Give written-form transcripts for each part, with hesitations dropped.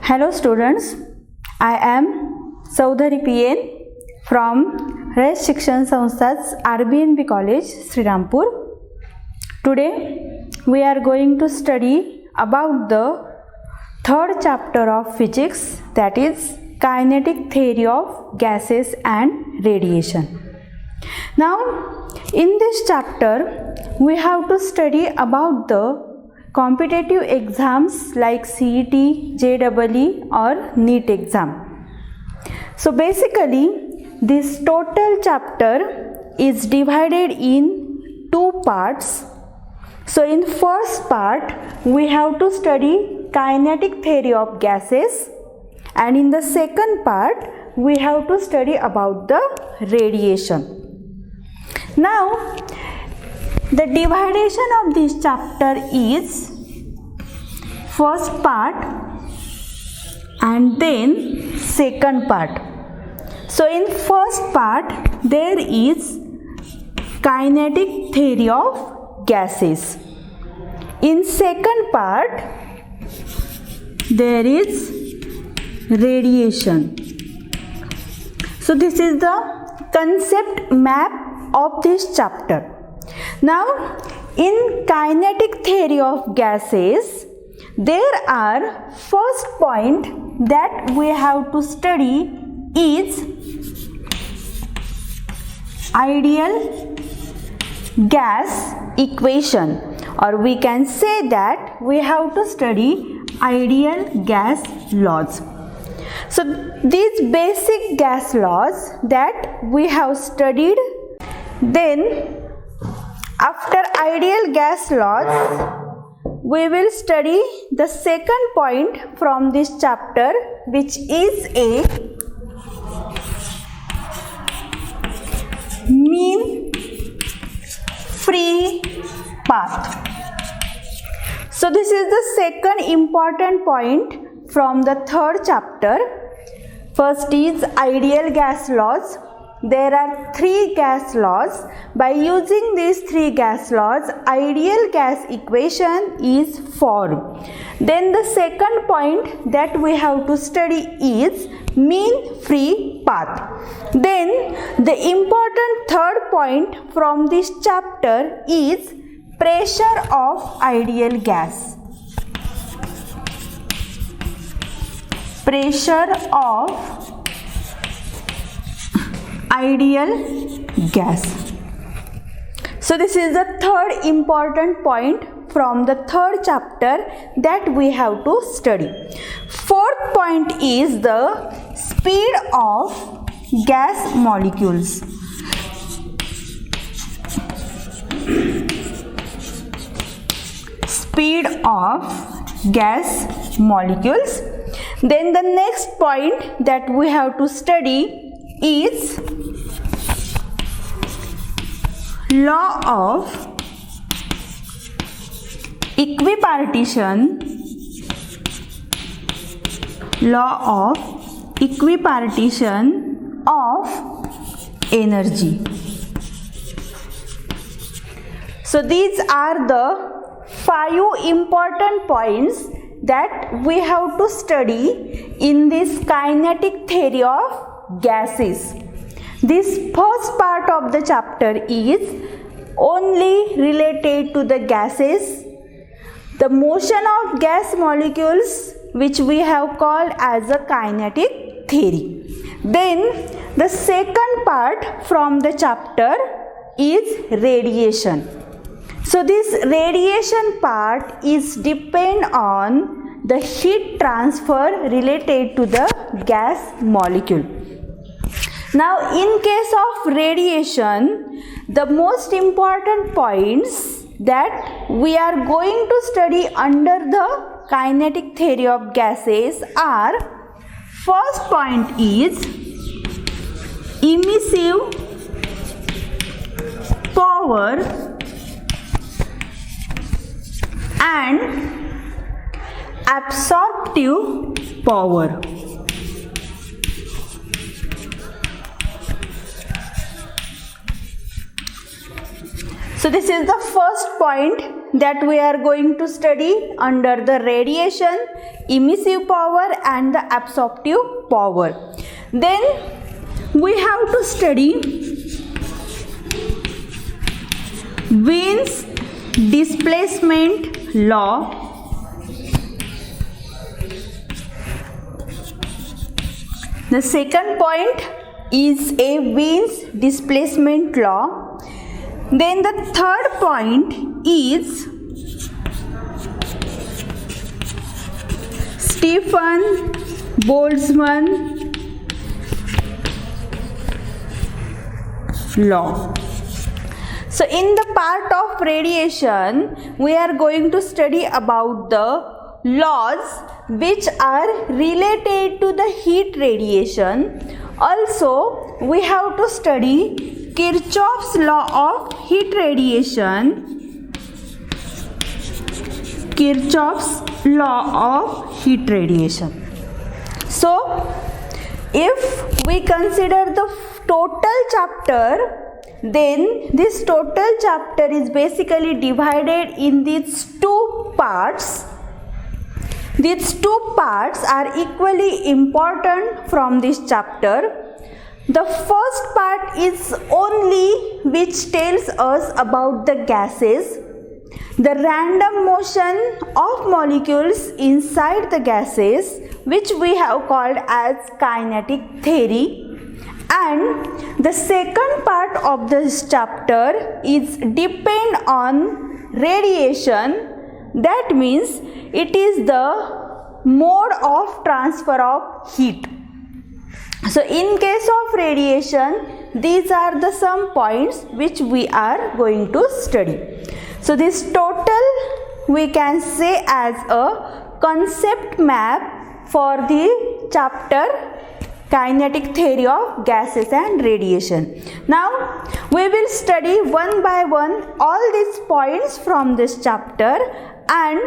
Hello students, I am Saudhari PN from Raj Shikshan Sanstha's RBNB College, Srirampur. Today we are going to study about the third chapter of physics, that is kinetic theory of gases and radiation. Now in this chapter we have to study about the competitive exams like CET, JEE or NEET exam. So basically this total chapter is divided in two parts. So in first part we have to study kinetic theory of gases, and in the second part we have to study about the radiation. Now the division of this chapter is first part and then second part. So in first part there is kinetic theory of gases. In second part there is radiation. So this is the concept map of this chapter. Now in kinetic theory of gases there are first point that we have to study is ideal gas equation, or we can say that we have to study ideal gas laws. So these basic gas laws that we have studied, then after ideal gas laws we will study the second point from this chapter, which is a mean free path. So this is the second important point from the third chapter. First is ideal gas laws. There are three gas laws. By using these three gas laws, ideal gas equation is formed. Then the second point that we have to study is mean free path. Then the important third point from this chapter is pressure of ideal gas. Pressure of ideal gas. So this is the third important point from the third chapter that we have to study. Fourth point is the speed of gas molecules. Speed of gas molecules. Then the next point that we have to study is law of equipartition. Law of equipartition of energy. So these are the 5 important points that we have to study in this kinetic theory of gases. This first part of the chapter is only related to the gases, the motion of gas molecules, which we have called as a kinetic theory. Then the second part from the chapter is radiation. So this radiation part is depend on the heat transfer related to the gas molecule. Now in case of radiation, the most important points that we are going to study under the kinetic theory of gases are, first point is emissive power and absorptive power. So this is the first point that we are going to study under the radiation, emissive power and the absorptive power. Then we have to study Wien's displacement law. The second point is a Wien's displacement law. Then the third point is Stefan Boltzmann law. So in the part of radiation, we are going to study about the laws which are related to the heat radiation. Also, we have to study Kirchhoff's law of heat radiation. Kirchhoff's law of heat radiation. So, if we consider the total chapter, then this total chapter is basically divided in these two parts. These two parts are equally important from this chapter. The first part is only which tells us about the gases, the random motion of molecules inside the gases, which we have called as kinetic theory. And the second part of this chapter is depend on radiation. That means it is the mode of transfer of heat. So in case of radiation, these are the some points which we are going to study. So this total we can say as a concept map for the chapter Kinetic Theory of Gases and Radiation. Now we will study one by one all these points from this chapter and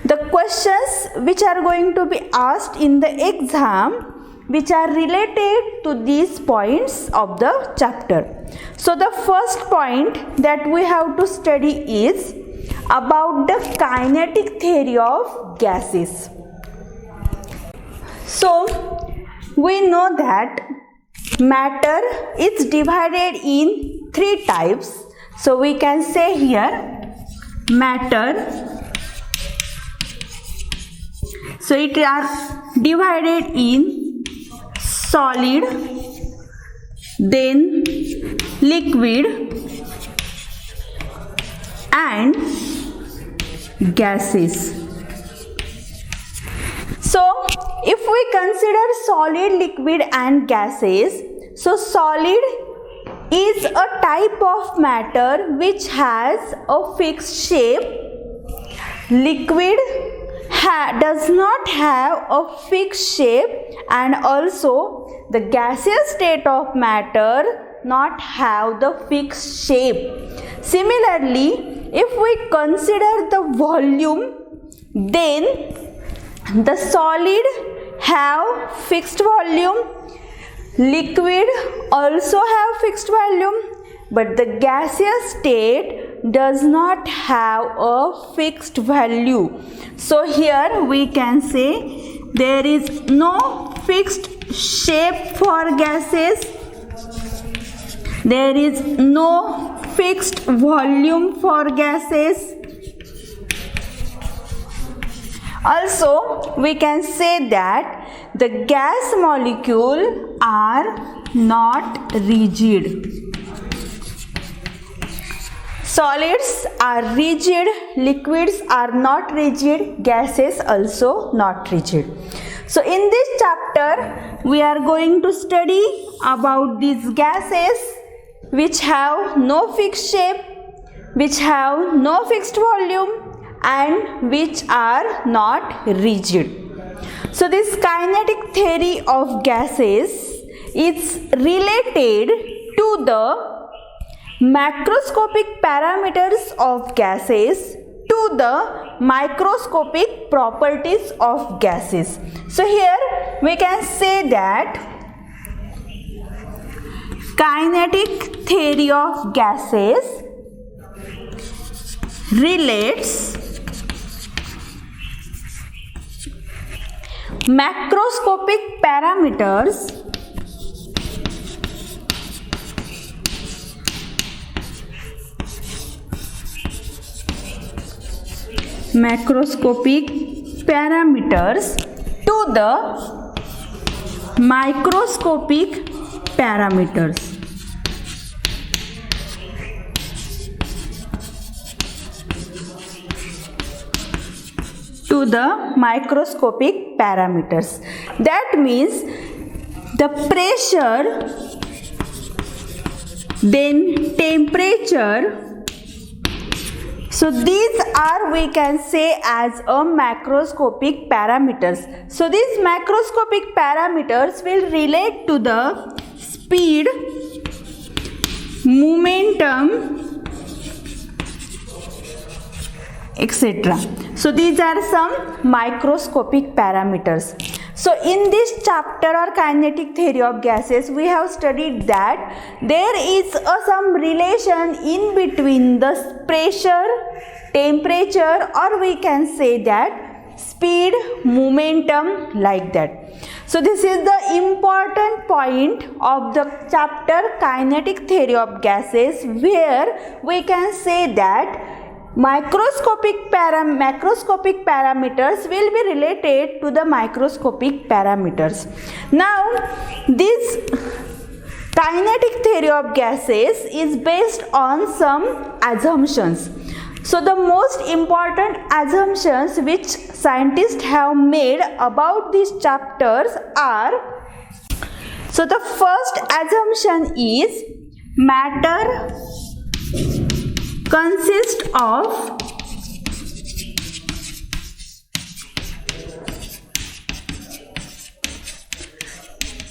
the questions which are going to be asked in the exam which are related to these points of the chapter. So the first point that we have to study is about the kinetic theory of gases. So we know that matter is divided in three types. So we can say here matter. So it are divided in solid, then liquid and gases. So if we consider solid, liquid and gases, so solid is a type of matter which has a fixed shape. Liquid does not have a fixed shape, and also the gaseous state of matter not have the fixed shape. Similarly, if we consider the volume, then the solid have fixed volume, liquid also have fixed volume, but the gaseous state does not have a fixed value. So here we can say there is no fixed shape for gases, there is no fixed volume for gases. Also, we can say that the gas molecules are not rigid. Solids are rigid, liquids are not rigid, gases also not rigid. So in this chapter, we are going to study about these gases which have no fixed shape, which have no fixed volume, and which are not rigid. So this kinetic theory of gases is related to the macroscopic parameters of gases to the microscopic properties of gases. So here we can say that kinetic theory of gases relates macroscopic parameters to the microscopic parameters. To the microscopic parameters. That means the pressure, then temperature. So these are, we can say, as a macroscopic parameters. So these macroscopic parameters will relate to the speed, momentum, etc. So these are some microscopic parameters. So in this chapter or kinetic theory of gases, we have studied that there is some relation in between the pressure, temperature, or we can say that speed, momentum, like that. So this is the important point of the chapter kinetic theory of gases, where we can say that macroscopic parameters will be related to the microscopic parameters. Now this kinetic theory of gases is based on some assumptions. So the most important assumptions which scientists have made about these chapters are, so the first assumption is matter consists of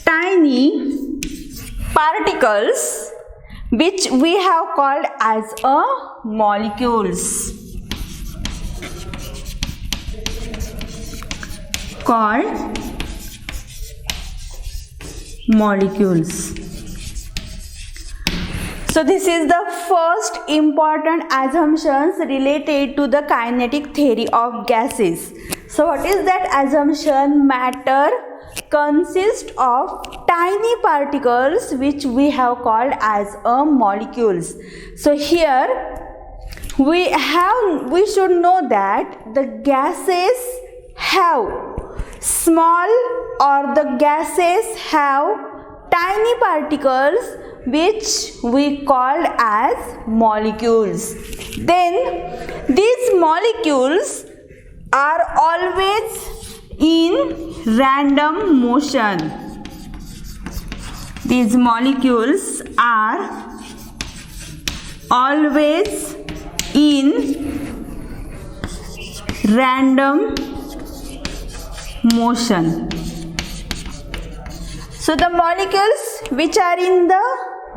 tiny particles which we have called as molecules. So this is the first important assumptions related to the kinetic theory of gases. So what is that assumption? Matter consists of tiny particles which we have called as molecules. So here we should know that the gases have small, or the gases have tiny particles which we called as molecules. Then these molecules are always in random motion. These molecules are always in random motion. So the molecules which are in the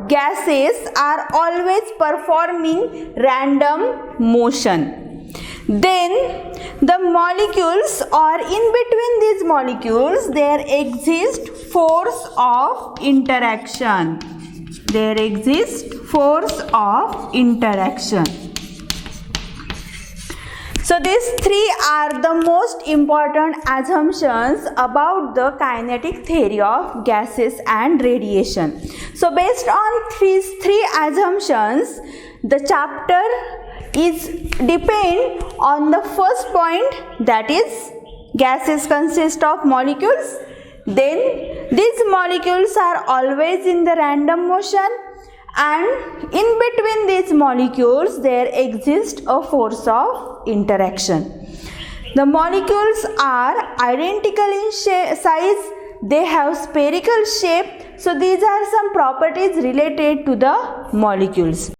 gases are always performing random motion. Then the molecules, or in between these molecules, there exists force of interaction. There exists force of interaction. So these three are the most important assumptions about the kinetic theory of gases and radiation. So based on these three assumptions, the chapter is depend on the first point, that is gases consist of molecules. Then these molecules are always in the random motion, and in between these molecules there exists a force of interaction. The molecules are identical in size, they have spherical shape. So these are some properties related to the molecules.